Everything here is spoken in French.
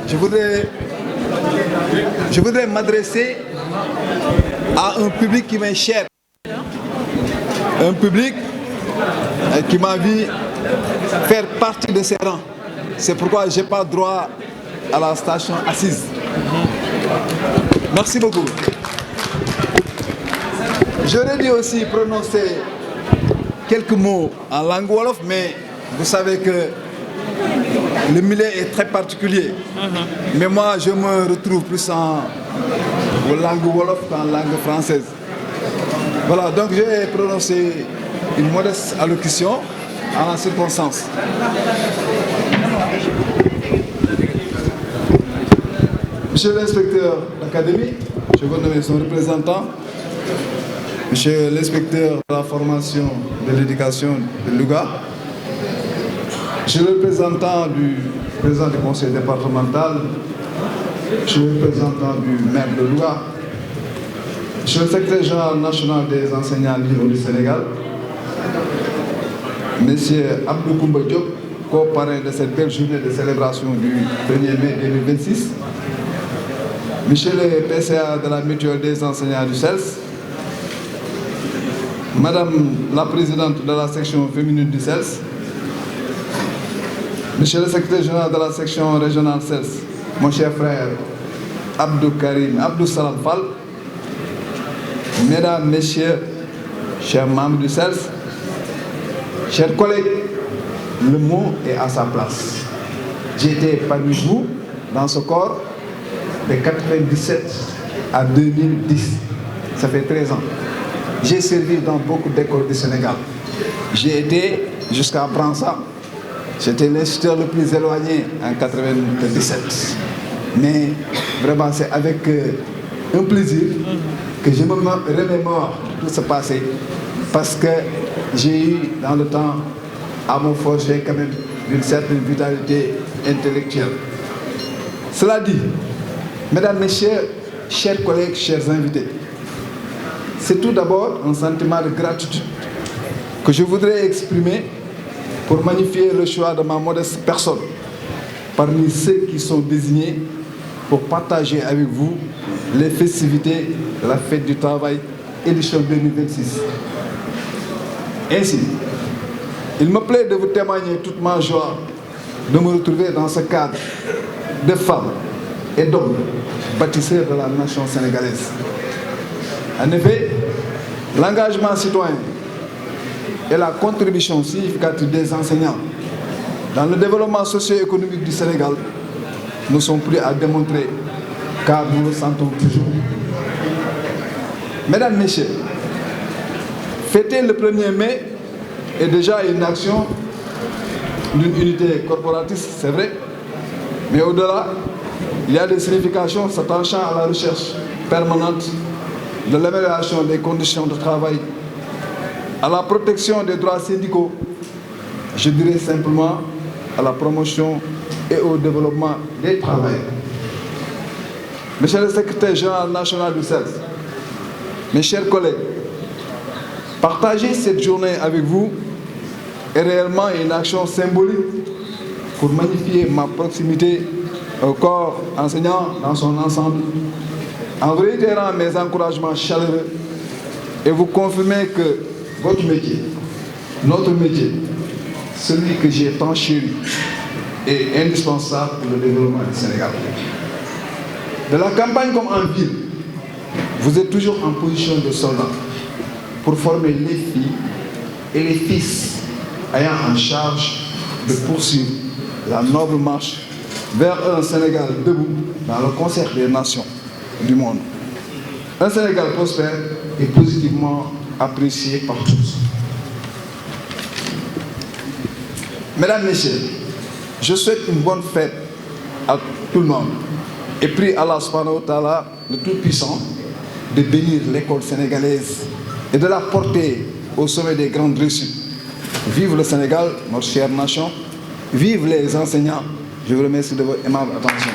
je voudrais m'adresser à un public qui m'est cher. Un public qui m'a vu faire partie de ses rangs. C'est pourquoi je n'ai pas droit à la station assise. Merci beaucoup. J'aurais dû aussi prononcer quelques mots en langue wolof, mais vous savez que le milieu est très particulier. Mais moi, je me retrouve plus en langue wolof qu'en langue française. Voilà, donc je vais prononcer une modeste allocution en la circonstance. Monsieur l'inspecteur d'académie, je vais nommer son représentant. Monsieur l'inspecteur de la formation de l'éducation de Louga. Monsieur le représentant du président du conseil départemental. Monsieur le représentant du maire de Louga. Monsieur le secrétaire général national des enseignants libres du Sénégal. Monsieur Abdou Koumba Diop, co-parrain de cette belle journée de célébration du 1er mai 2026. Monsieur le PCA de la mutuelle des enseignants du CELS. Madame la présidente de la section féminine du CELS. Monsieur le secrétaire général de la section régionale CELS, mon cher frère Abdou Karim Abdou Salam Fall. Mesdames, Messieurs, chers membres du CELS, chers collègues, le mot est à sa place. J'étais parmi vous dans ce corps de 1997 à 2010. Ça fait 13 ans. J'ai servi dans beaucoup d'écoles du Sénégal. J'ai été jusqu'à Bransa. J'étais l'instituteur le plus éloigné en 1997. Mais vraiment, c'est avec un plaisir que je me remémore tout ce passé. Parce que j'ai eu dans le temps à me forger quand même d'une certaine vitalité intellectuelle. Cela dit, mesdames, messieurs, chers collègues, chers invités, c'est tout d'abord un sentiment de gratitude que je voudrais exprimer pour magnifier le choix de ma modeste personne parmi ceux qui sont désignés pour partager avec vous les festivités de la fête du travail édition 2026. Ainsi, il me plaît de vous témoigner toute ma joie de me retrouver dans ce cadre de femmes et d'hommes bâtisseurs de la nation sénégalaise. En effet, l'engagement citoyen et la contribution significative des enseignants dans le développement socio-économique du Sénégal ne sont plus à démontrer car nous le sentons toujours. Mesdames, Messieurs, fêter le 1er mai est déjà une action d'une unité corporatiste, c'est vrai, mais au-delà, il y a des significations s'attachant à la recherche permanente de l'amélioration des conditions de travail, à la protection des droits syndicaux, je dirais simplement à la promotion et au développement des travailleurs. Monsieur le secrétaire général national du CELS, mes chers collègues, partager cette journée avec vous est réellement une action symbolique pour magnifier ma proximité au corps enseignant dans son ensemble, en vous réitérant mes encouragements chaleureux et vous confirmer que votre métier, notre métier, celui que j'ai tant chéri, est indispensable pour le développement du Sénégal. De la campagne comme en ville, vous êtes toujours en position de soldat pour former les filles et les fils ayant en charge de poursuivre la noble marche vers un Sénégal debout dans le concert des nations du monde. Un Sénégal prospère et positivement apprécié par tous. Mesdames, Messieurs, je souhaite une bonne fête à tout le monde et prie Allah subhanahu wa ta'ala, le Tout-Puissant, de bénir l'école sénégalaise et de la porter au sommet des grandes réussites. Vive le Sénégal, notre chère nation. Vive les enseignants. Je vous remercie de votre aimable attention.